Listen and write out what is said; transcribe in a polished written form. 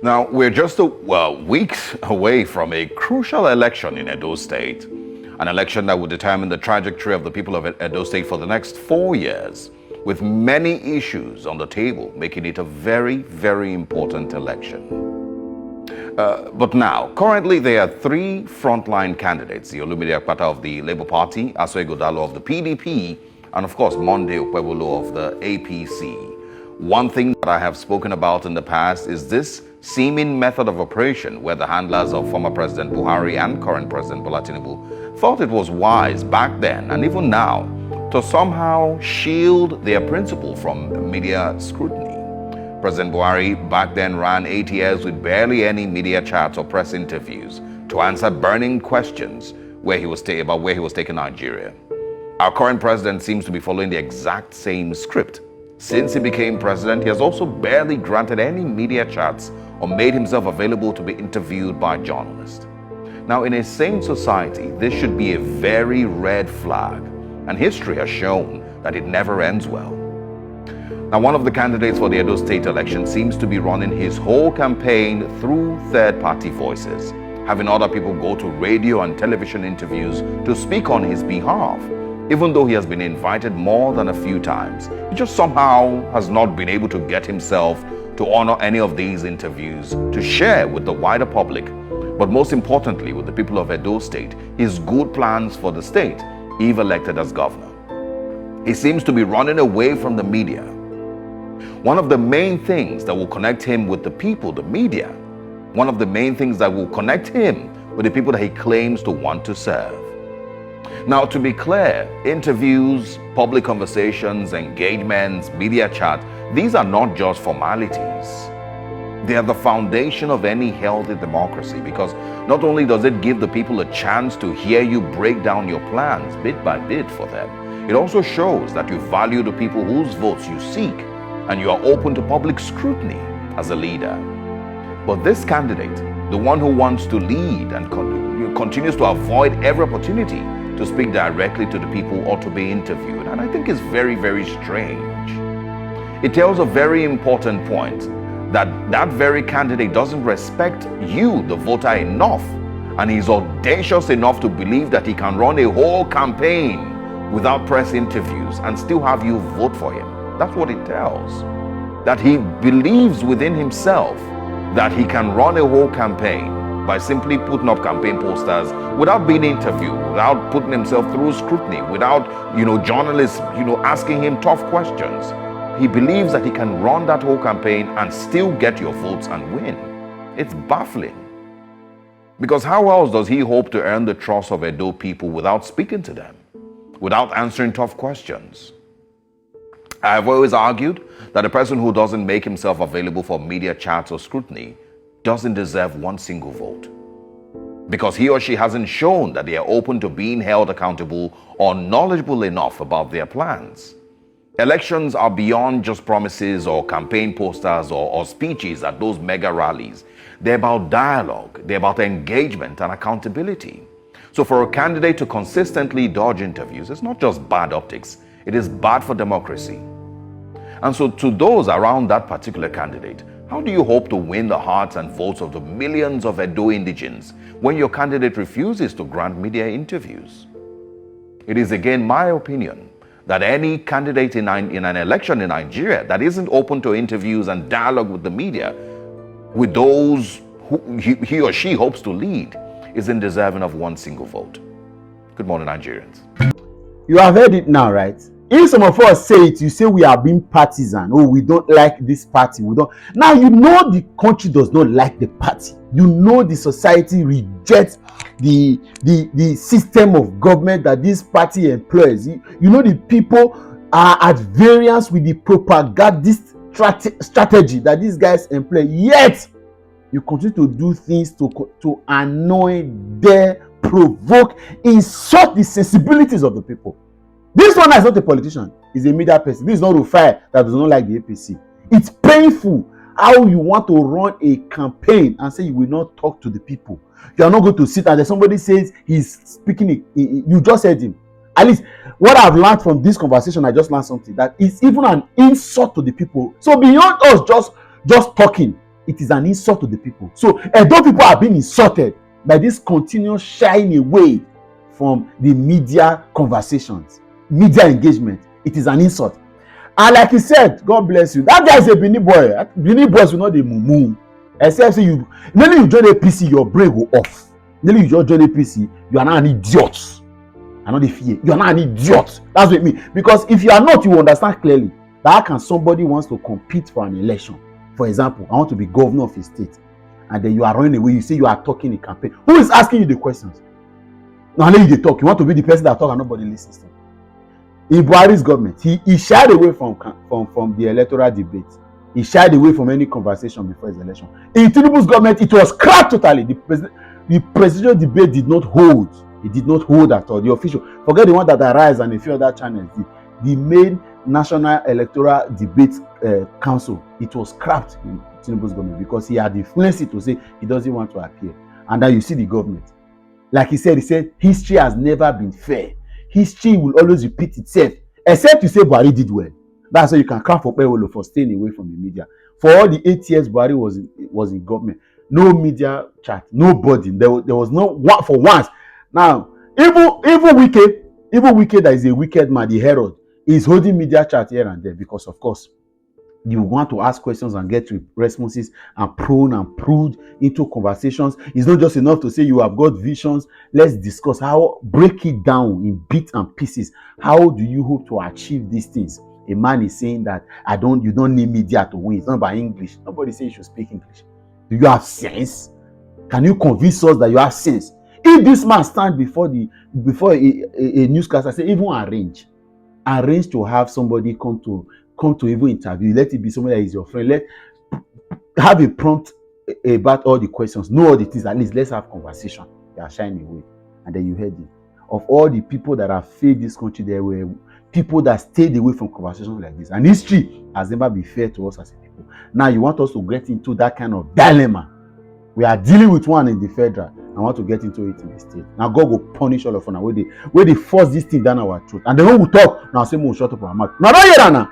Now, we're just weeks away from a crucial election in Edo State, an election that will determine the trajectory of the people of Edo State for the next 4 years, with many issues on the table, making it a very, very important election. But now, currently there are three frontline candidates: the Olumide Akpata of the Labour Party, Aso Ighodalo of the PDP, and of course Monday Okpebholo of the APC. One thing that I have spoken about in the past is this seeming method of operation where the handlers of former President Buhari and current President Bola Tinubu thought it was wise back then and even now to somehow shield their principal from media scrutiny. President Buhari back then ran 8 years with barely any media chats or press interviews to answer burning questions about where he was taking Nigeria. Our current president seems to be following the exact same script. Since he became president, he has also barely granted any media chats or made himself available to be interviewed by journalists. Now, in a sane society, this should be a very red flag, and history has shown that it never ends well. Now, one of the candidates for the Edo State election seems to be running his whole campaign through third-party voices, having other people go to radio and television interviews to speak on his behalf. Even though he has been invited more than a few times, he just somehow has not been able to get himself to honor any of these interviews to share with the wider public, but most importantly with the people of Edo State, his good plans for the state if elected as governor. He seems to be running away from the media. One of the main things that will connect him with the people, the media, one of the main things that will connect him with the people that he claims to want to serve. Now, to be clear, interviews, public conversations, engagements, media chat, these are not just formalities. They are the foundation of any healthy democracy, because not only does it give the people a chance to hear you break down your plans bit by bit for them, it also shows that you value the people whose votes you seek and you are open to public scrutiny as a leader. But this candidate, the one who wants to lead and continues to avoid every opportunity to speak directly to the people or to be interviewed, and I think it's very, very strange. It tells a very important point that very candidate doesn't respect you, the voter, enough, and he's audacious enough to believe that he can run a whole campaign without press interviews and still have you vote for him. That's what it tells. That he believes within himself that he can run a whole campaign by simply putting up campaign posters without being interviewed, without putting himself through scrutiny, without, journalists, asking him tough questions. He believes that he can run that whole campaign and still get your votes and win. It's baffling. Because how else does he hope to earn the trust of Edo people without speaking to them, without answering tough questions? I have always argued that a person who doesn't make himself available for media chats or scrutiny doesn't deserve one single vote, because he or she hasn't shown that they are open to being held accountable or knowledgeable enough about their plans. Elections are beyond just promises or campaign posters or speeches at those mega rallies. They're about dialogue, they're about engagement and accountability. So for a candidate to consistently dodge interviews, it's not just bad optics, it is bad for democracy. And so to those around that particular candidate, how do you hope to win the hearts and votes of the millions of Edo indigents when your candidate refuses to grant media interviews? It is again my opinion that any candidate in an election in Nigeria that isn't open to interviews and dialogue with the media, with those who he or she hopes to lead, isn't deserving of one single vote. Good morning, Nigerians. You have heard it now, right? If some of us say it, you say we are being partisan. Oh, we don't like this party. We don't. Now you know the country does not like the party. You know the society rejects the system of government that this party employs. You know the people are at variance with the propagandist strategy that these guys employ. Yet you continue to do things to annoy, dare, provoke, insult the sensibilities of the people. This one is not a politician, he's a media person. This is not Rufai that does not like the APC. It's painful how you want to run a campaign and say you will not talk to the people. You are not going to sit and somebody says he's speaking, you just heard him. At least what I've learned from this conversation, I just learned something, that it's even an insult to the people. So beyond us just talking, it is an insult to the people. So Edo people are being insulted by this continuous shying away from the media conversations, media engagement. It is an insult. And like he said, God bless you. That guy is a Benin boy. Benin boys will not be mumu. Except say you, nearly you join APC, your brain will off. Nearly you just join APC, you are not an idiot. And not the fear. You are not an idiot. That's what it means. Because if you are not, you will understand clearly that how can somebody wants to compete for an election. For example, I want to be governor of a state, and then you are running away. You say you are talking in campaign. Who is asking you the questions? Now let you talk. You want to be the person that talk and nobody listens to. In Buhari's government, he shied away from the electoral debate. He shied away from any conversation before his election. In Tinubu's government, it was scrapped totally. The presidential debate did not hold. It did not hold at all. The official, forget the one that Arise and a few other channels did. The main National Electoral Debate Council, it was scrapped in Tinubu's government because he had influenced it to say he doesn't want to appear. And then you see the government. Like he said, history has never been fair. History will always repeat itself, except you say Buhari did well. That's why you can clap for Okpebholo for staying away from the media. For all the 8 years Buhari was in government, no media chat, nobody. There was no one for once. Now, even Wike that is a wicked man, the Herod, is holding media chat here and there because, of course, you want to ask questions and get responses and prone and prude into conversations. It's not just enough to say you have got visions. Let's discuss how, break it down in bits and pieces. How do you hope to achieve these things? A man is saying that you don't need media to win. It's not by English. Nobody says you should speak English. Do you have sense? Can you convince us that you have sense? If this man stands before a newscaster, say even arrange to have somebody come to even interview. Let it be somebody that is your friend. Let have a prompt about all the questions. Know all the things. At least let's have conversation. They are shining away, and then you heard it. Of all the people that have failed this country, there were people that stayed away from conversations like this. And history has never been fair to us as a people. Now you want us to get into that kind of dilemma. We are dealing with one in the federal. I want to get into it in the state. Now God will punish all of us now. Where they force this thing down our throat. And then when we talk, now say, shut up our mouth. Now don't hear that now.